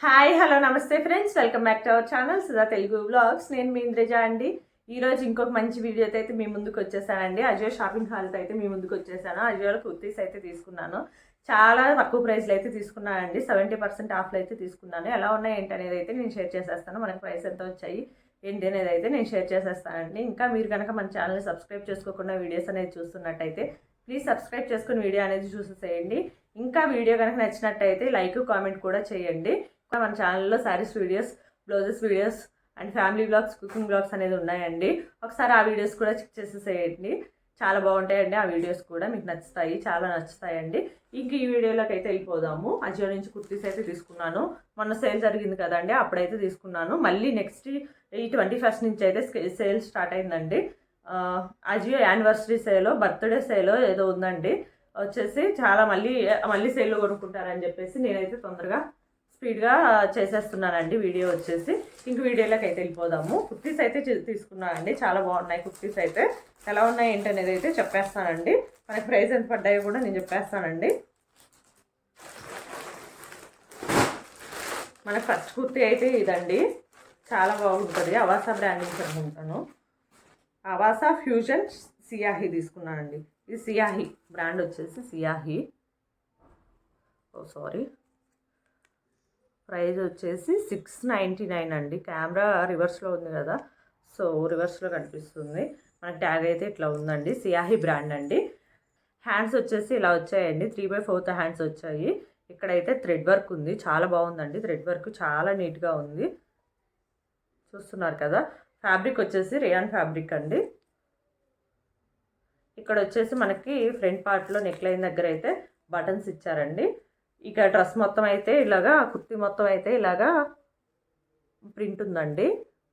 Hi hello నమస్తే friends, welcome back to our channel Sudha Telugu vlogs. నేను మీ ఇంద్రజ అండి. ఈరోజు ఇంకొక మంచి వీడియోతో అయితే మీ ముందుకు వచ్చేసానండి. అజియో షాపింగ్ హాల్తో అయితే మీ ముందుకు వచ్చేసాను. అజియోలో కుర్తీస్ అయితే తీసుకున్నాను. చాలా తక్కువ ప్రైస్లో అయితే తీసుకున్నానండి. 70% ఆఫ్లో అయితే తీసుకున్నాను. ఎలా ఉన్నాయి ఏంటి అనేది అయితే నేను షేర్ చేసేస్తాను. మనకి ప్రైస్ ఎంత వచ్చాయి ఏంటి అనేది అయితే నేను షేర్ చేసేస్తానండి. ఇంకా మీరు కనుక మన ఛానల్ని సబ్స్క్రైబ్ చేసుకోకుండా వీడియోస్ అనేది చూస్తున్నట్టయితే ప్లీజ్ సబ్స్క్రైబ్ చేసుకుని వీడియో అనేది చూసేసేయండి. ఇంకా వీడియో కనుక నచ్చినట్టయితే లైక్ కామెంట్ కూడా చేయండి. మన ఛానల్లో saris videos, blouses videos and family blogs, cooking blogs అనేది ఉన్నాయండి. ఒకసారి ఆ వీడియోస్ కూడా చెక్ చేసేసేయండి. చాలా బాగుంటాయండి. ఆ వీడియోస్ కూడా మీకు నచ్చుతాయి, చాలా నచ్చుతాయండి. ఇంక ఈ వీడియోలోకి అయితే వెళ్ళిపోదాము. అజియో నుంచి కుర్తీస్ అయితే తీసుకున్నాను. మొన్న సేల్ జరిగింది కదండి, అప్పుడైతే తీసుకున్నాను. మళ్ళీ నెక్స్ట్ ఈ 21st నుంచి అయితే సేల్ స్టార్ట్ అయిందండి. అజియో యానివర్సరీ సేలో, బర్త్డే సేలో ఏదో ఉందండి. వచ్చేసి చాలా మళ్ళీ సేల్లో కొనుక్కుంటారని చెప్పేసి నేనైతే తొందరగా స్పీడ్గా చేసేస్తున్నానండి వీడియో వచ్చేసి. ఇంక వీడియోలోకి అయితే వెళ్ళిపోదాము. కుర్తీస్ అయితే తీసుకున్నానండి. చాలా బాగున్నాయి కుర్తీస్ అయితే. ఎలా ఉన్నాయి ఏంటనేది అయితే చెప్పేస్తానండి. మనకి ప్రైస్ ఎంత పడ్డాయో కూడా నేను చెప్పేస్తానండి. మన ఫస్ట్ కుర్తీ అయితే ఇదండి. చాలా బాగుంటుంది. అవాసా బ్రాండ్ నుంచి అనుకుంటాను. అవాసా ఫ్యూజన్ సియాహి తీసుకున్నానండి. ఇది సియాహి బ్రాండ్ వచ్చేసి సియాహి. సారీ, ప్రైస్ వచ్చేసి 699 అండి. కెమెరా రివర్స్లో ఉంది కదా, సో రివర్స్లో కనిపిస్తుంది. మనకి ట్యాగ్ అయితే ఇట్లా ఉందండి. సియాహి బ్రాండ్ అండి. హ్యాండ్స్ వచ్చేసి ఇలా వచ్చాయండి. 3/4 హ్యాండ్స్ వచ్చాయి. ఇక్కడైతే థ్రెడ్ వర్క్ ఉంది. చాలా బాగుందండి. థ్రెడ్ వర్క్ చాలా నీట్గా ఉంది. చూస్తున్నారు కదా. ఫ్యాబ్రిక్ వచ్చేసి రేయాన్ ఫ్యాబ్రిక్ అండి. ఇక్కడ వచ్చేసి మనకి ఫ్రంట్ పార్ట్లో నెక్ లైన్ దగ్గర అయితే బటన్స్ ఇచ్చారండి. ఇక డ్రెస్ మొత్తం అయితే ఇలాగా, కుర్తీ మొత్తం అయితే ఇలాగా ప్రింట్ ఉందండి.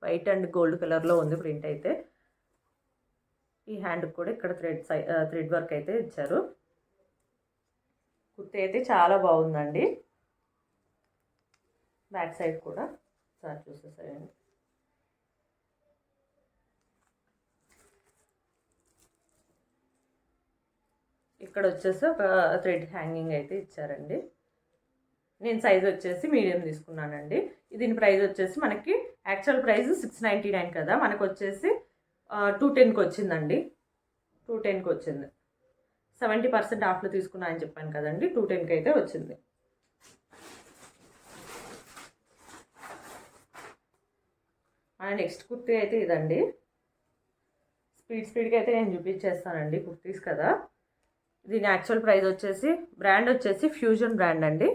వైట్ అండ్ గోల్డ్ కలర్లో ఉంది ప్రింట్ అయితే. ఈ హ్యాండ్కి కూడా ఇక్కడ థ్రెడ్ వర్క్ అయితే ఇచ్చారు. కుర్తీ అయితే చాలా బాగుందండి. బ్యాక్ సైడ్ కూడా సార్ చూసేసాయండి. ఇక్కడ వచ్చేసి ఒక థ్రెడ్ హ్యాంగింగ్ అయితే ఇచ్చారండి. నేను సైజ్ వచ్చేసి మీడియం తీసుకున్నానండి. దీని ప్రైస్ వచ్చేసి మనకి యాక్చువల్ ప్రైస్ 699 కదా, మనకు వచ్చేసి 210కి వచ్చిందండి. 210కి వచ్చింది. 70% ఆఫ్లో తీసుకున్నా అని చెప్పాను కదండి. 210కి అయితే వచ్చింది. నెక్స్ట్ కుర్తీ అయితే ఇదండి. స్పీడ్గా అయితే నేను చూపించేస్తానండి. కుర్తీస్ కదా. దీని యాక్చువల్ ప్రైస్ వచ్చేసి, బ్రాండ్ వచ్చేసి ఫ్యూజన్ బ్రాండ్ అండి.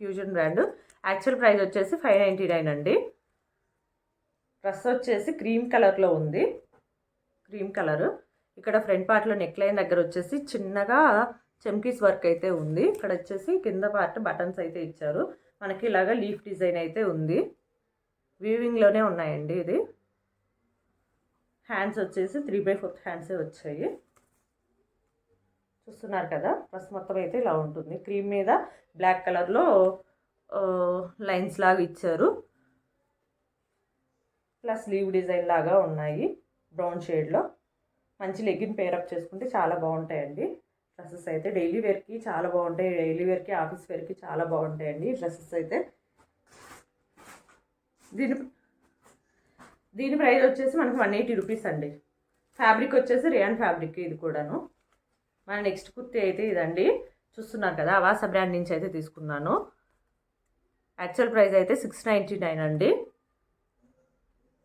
Fusion brand. యాక్చువల్ ప్రైస్ వచ్చేసి 599 అండి. డ్రెస్ వచ్చేసి క్రీమ్ కలర్లో ఉంది. Cream colour. ఇక్కడ ఫ్రంట్ పార్ట్లో నెక్ లైన్ దగ్గర వచ్చేసి చిన్నగా చెమ్కీస్ వర్క్ అయితే ఉంది. ఇక్కడ వచ్చేసి కింద పార్ట్ బటన్స్ అయితే ఇచ్చారు. మనకి ఇలాగా లీఫ్ డిజైన్ అయితే ఉంది. వీవింగ్లోనే ఉన్నాయండి. ఇది హ్యాండ్స్ వచ్చేసి 3/4 హ్యాండ్సే వచ్చాయి. చూస్తున్నారు కదా. డ్రెస్ మొత్తం అయితే ఇలా ఉంటుంది. క్రీమ్ మీద బ్లాక్ కలర్లో లైన్స్ లాగా ఇచ్చారు. ప్లస్ లీవ్ డిజైన్ లాగా ఉన్నాయి బ్రౌన్ షేడ్లో. మంచి లెగ్గిన్ పేరప్ చేసుకుంటే చాలా బాగుంటాయండి డ్రెస్సెస్ అయితే. డైలీ వేర్కి చాలా బాగుంటాయి. డైలీ వేర్కి, ఆఫీస్ వేర్కి చాలా బాగుంటాయండి డ్రెస్సెస్ అయితే. దీని ప్రైస్ వచ్చేసి మనకి 180 రూపీస్ అండి. ఫ్యాబ్రిక్ వచ్చేసి రేయాన్ ఫ్యాబ్రిక్ ఇది కూడాను. మన నెక్స్ట్ కుర్తీ అయితే ఇదండి. చూస్తున్నారు కదా. అవాసా బ్రాండ్ నుంచి అయితే తీసుకున్నాను. యాక్చువల్ ప్రైస్ అయితే 699 అండి.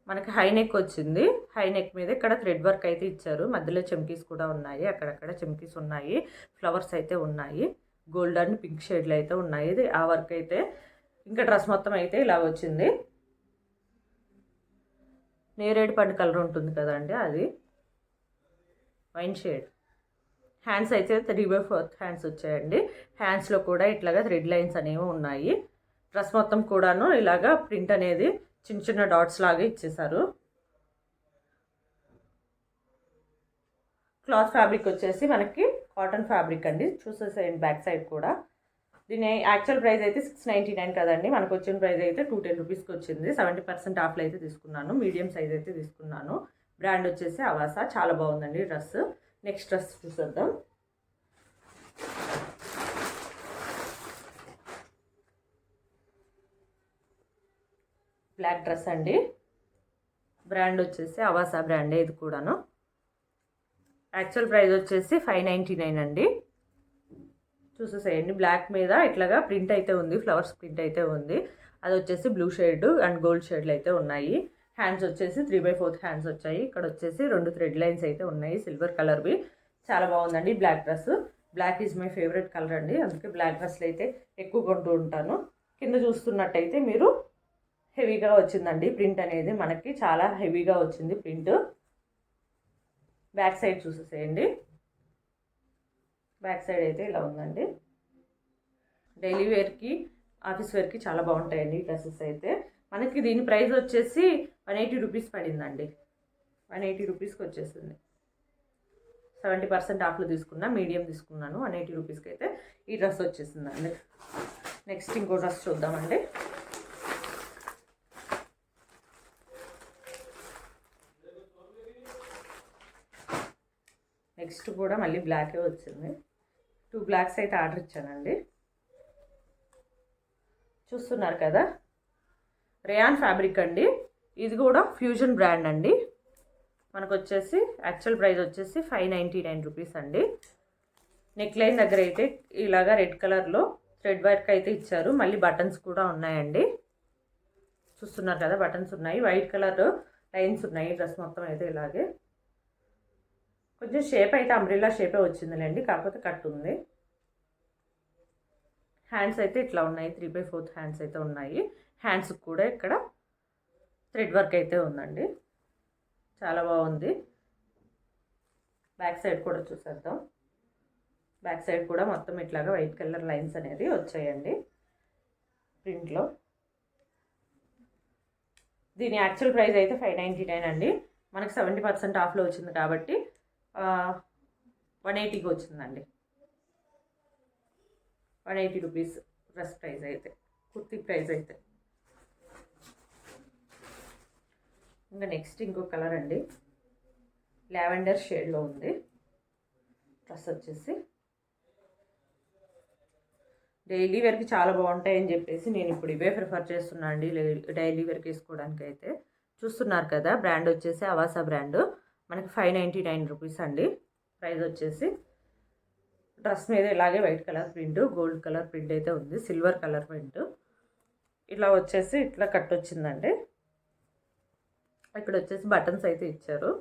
మనకి హై నెక్ వచ్చింది. హై నెక్ మీద ఇక్కడ థ్రెడ్ వర్క్ అయితే ఇచ్చారు. మధ్యలో చెమ్కీస్ కూడా ఉన్నాయి. అక్కడక్కడ చెమ్కీస్ ఉన్నాయి. ఫ్లవర్స్ అయితే ఉన్నాయి. గోల్డ్ అండ్ పింక్ షేడ్లు అయితే ఉన్నాయి. ఇది ఆ వర్క్ అయితే. ఇంకా డ్రెస్ మొత్తం అయితే ఇలా వచ్చింది. నేరేడు పండు కలర్ ఉంటుంది కదండి, అది వైన్ షేడ్. హ్యాండ్స్ అయితే 3/4 హ్యాండ్స్ వచ్చాయండి. హ్యాండ్స్లో కూడా ఇట్లాగా థ్రెడ్ లైన్స్ అనేవి ఉన్నాయి. డ్రెస్ మొత్తం కూడాను ఇలాగా ప్రింట్ అనేది చిన్న చిన్న డాట్స్ లాగా ఇచ్చేసారు. క్లాత్ ఫ్యాబ్రిక్ వచ్చేసి మనకి కాటన్ ఫ్యాబ్రిక్ అండి. చూసేసేయండి బ్యాక్ సైడ్ కూడా. దీని యాక్చువల్ ప్రైస్ అయితే 699 కదండి. మనకు వచ్చిన ప్రైస్ అయితే 210 రూపీస్కి వచ్చింది. 70% ఆఫ్లో అయితే తీసుకున్నాను. మీడియం సైజ్ అయితే తీసుకున్నాను. బ్రాండ్ వచ్చేసి అవాసా. చాలా బాగుందండి డ్రెస్. నెక్స్ట్ డ్రెస్ చూసేద్దాం. బ్లాక్ డ్రెస్ అండి. బ్రాండ్ వచ్చేసి అవాసా బ్రాండే ఇది కూడాను. యాక్చువల్ ప్రైస్ వచ్చేసి 599 అండి. చూసేసేయండి, బ్లాక్ మీద ఇట్లాగా ప్రింట్ అయితే ఉంది, ఫ్లవర్స్ ప్రింట్ అయితే ఉంది. అది వచ్చేసి బ్లూ షేడ్ అండ్ గోల్డ్ షేడ్లు అయితే ఉన్నాయి. హ్యాండ్స్ వచ్చేసి 3/4 హ్యాండ్స్ వచ్చాయి. ఇక్కడ వచ్చేసి 2 థ్రెడ్ లైన్స్ అయితే ఉన్నాయి సిల్వర్ కలర్వి. చాలా బాగుందండి black dress. Black is my favourite colour అండి, అందుకే బ్లాక్ డ్రెస్లు అయితే ఎక్కువ కొంటూ ఉంటాను. కింద చూస్తున్నట్టయితే మీరు హెవీగా వచ్చిందండి ప్రింట్ అనేది, మనకి చాలా హెవీగా వచ్చింది ప్రింట్. బ్యాక్ సైడ్ చూసేసేయండి, బ్యాక్ సైడ్ అయితే ఇలా ఉందండి. డైలీ వేర్కి, ఆఫీస్ వేర్కి చాలా బాగుంటాయండి ఈ డ్రెస్సెస్ అయితే. మనకి దీని ప్రైస్ వచ్చేసి 180 రూపీస్ పడిందండి. 180 రూపీస్కి వచ్చేసింది. 70% ఆఫ్లో తీసుకున్నా, మీడియం తీసుకున్నాను. 180 రూపీస్కి అయితే ఈ డ్రెస్ వచ్చేసిందండి. నెక్స్ట్ ఇంకో డ్రెస్ చూద్దామండి. నెక్స్ట్ కూడా మళ్ళీ బ్లాకే వచ్చింది. 2 బ్లాక్స్ అయితే ఆర్డర్ ఇచ్చానండి. చూస్తున్నారు కదా, రేయాన్ ఫ్యాబ్రిక్ అండి. ఇది కూడా ఫ్యూజన్ బ్రాండ్ అండి. మనకు వచ్చేసి యాక్చువల్ ప్రైస్ వచ్చేసి 599 రూపీస్ అండి. నెక్ లైన్ దగ్గర అయితే ఇలాగా రెడ్ కలర్లో థ్రెడ్ వర్క్ అయితే ఇచ్చారు. మళ్ళీ బటన్స్ కూడా ఉన్నాయండి. చూస్తున్నారు కదా, బటన్స్ ఉన్నాయి. వైట్ కలర్ లైన్స్ ఉన్నాయి. డ్రెస్ మొత్తం అయితే ఇలాగే కొంచెం షేప్ అయితే అంబ్రెల్లా షేపే వచ్చిందిలేండి, కాకపోతే కట్ ఉంది. హ్యాండ్స్ అయితే ఇట్లా ఉన్నాయి, 3/4 హ్యాండ్స్ అయితే ఉన్నాయి. హ్యాండ్స్ కూడా ఇక్కడ థ్రెడ్ వర్క్ అయితే ఉందండి, చాలా బాగుంది. బ్యాక్ సైడ్ కూడా చూసేద్దాం. బ్యాక్ సైడ్ కూడా మొత్తం ఇట్లాగా వైట్ కలర్ లైన్స్ అనేది వచ్చాయండి ప్రింట్లో. దీని యాక్చువల్ ప్రైస్ అయితే 599 అండి. మనకి 70% ఆఫ్లో వచ్చింది కాబట్టి 180కి వచ్చిందండి. 180 రూపీస్ డ్రెస్ ప్రైస్ అయితే, కుర్తీ ప్రైస్ అయితే. ఇంకా నెక్స్ట్ ఇంకో కలర్ అండి, లావెండర్ షేడ్లో ఉంది డ్రెస్ వచ్చేసి. డైలీ వేర్కి చాలా బాగుంటాయని చెప్పేసి నేను ఇప్పుడు ఇవే ప్రిఫర్ చేస్తున్నాను అండి డైలీ వేర్కి వేసుకోవడానికి అయితే. చూస్తున్నారు కదా, బ్రాండ్ వచ్చేసి అవాసా బ్రాండ్. మనకి 599 రూపీస్ అండి ప్రైస్ వచ్చేసి. డ్రెస్ మీద ఇలాగే white colour print, gold colour print అయితే ఉంది, సిల్వర్ కలర్ ప్రింట్. ఇట్లా వచ్చేసి ఇట్లా కట్ వచ్చిందండి. ఇక్కడ వచ్చేసి బటన్స్ అయితే ఇచ్చారు.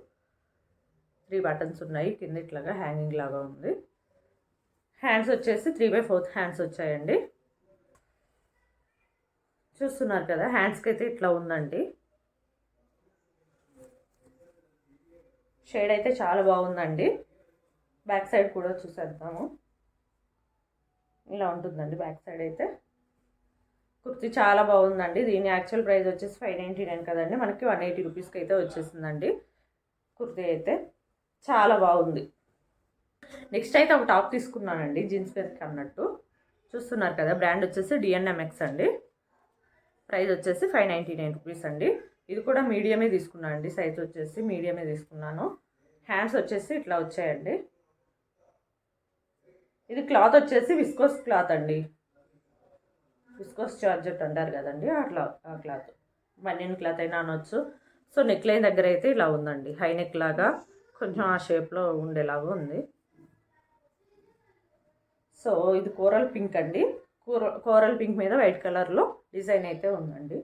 3 బటన్స్ ఉన్నాయి. కింద ఇట్లాగా హ్యాంగింగ్ లాగా ఉంది. హ్యాండ్స్ వచ్చేసి 3/4 హ్యాండ్స్ వచ్చాయండి. చూస్తున్నారు కదా, హ్యాండ్స్కి అయితే ఇట్లా ఉందండి. షేడ్ అయితే చాలా బాగుందండి. బ్యాక్ సైడ్ కూడా చూసేద్దాము. ఇలా ఉంటుందండి బ్యాక్ సైడ్ అయితే. కుర్తీ చాలా బాగుందండి. దీని యాక్చువల్ ప్రైస్ వచ్చేసి 599 కదండి, మనకి 180 రూపీస్కి అయితే వచ్చేసిందండి. కుర్తీ అయితే చాలా బాగుంది. నెక్స్ట్ అయితే ఒక టాప్ తీసుకున్నానండి, జీన్స్ వేర్కి అన్నట్టు. చూస్తున్నారు కదా, బ్రాండ్ వచ్చేసి DNMX అండి. ప్రైస్ వచ్చేసి 599 రూపీస్ అండి. ఇది కూడా మీడియమే తీసుకున్నాను అండి, సైజ్ వచ్చేసి మీడియమే తీసుకున్నాను. హ్యాండ్స్ వచ్చేసి ఇట్లా వచ్చాయండి. ఇది క్లాత్ వచ్చేసి విస్కోస్ క్లాత్ అండి, విస్కోస్ జార్జెట్ అంటారు కదండి, అట్లా ఆ క్లాత్. బనియన్ క్లాత్ అయినా అనొచ్చు. సో నెక్ లైన్ దగ్గర అయితే ఇలా ఉందండి, హై నెక్ లాగా కొంచెం ఆ షేప్లో ఉండేలాగా ఉంది. సో ఇది కోరల్ పింక్ అండి. కోరల్ పింక్ మీద వైట్ కలర్లో డిజైన్ అయితే ఉందండి.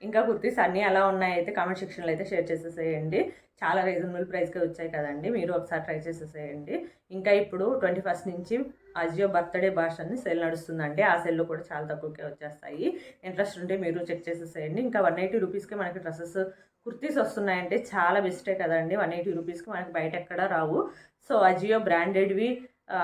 ఇంకా కుర్తీస్ అన్నీ ఎలా ఉన్నాయైతే కామెంట్ సెక్షన్లో అయితే షేర్ చేసేసేయండి. చాలా రీజనబుల్ ప్రైస్కే వచ్చాయి కదండి, మీరు ఒకసారి ట్రై చేసేసేయండి. ఇంకా ఇప్పుడు 21st నుంచి అజియో బర్త్డే బాష్ అని సేల్ నడుస్తుందండి. ఆ సేల్లో కూడా చాలా తక్కువకే వచ్చేస్తాయి. ఇంట్రెస్ట్ ఉంటే మీరు చెక్ చేసేసేయండి. ఇంకా 180 రూపీస్కి మనకి డ్రెస్సెస్ కుర్తీస్ వస్తున్నాయంటే చాలా బెస్టే కదండి. 180 రూపీస్కి మనకి బయట ఎక్కడా రావు. సో అజియో బ్రాండెడ్వి,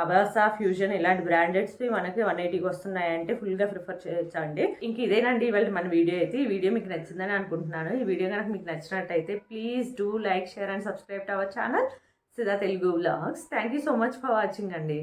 అవాసా, ఫ్యూజన్ ఇలాంటి బ్రాండెడ్స్వి మనకి 180కి వస్తున్నాయంటే ఫుల్గా ప్రిఫర్ చేయొచ్చండి. ఇంక ఇదేనండి ఇవాళ మన వీడియో అయితే. ఈ వీడియో మీకు నచ్చిందని అనుకుంటున్నాను. ఈ వీడియో కనుక మీకు నచ్చినట్టయితే please do like, share and subscribe to our channel Sudha Telugu vlogs. Thank you so much for watching అండి.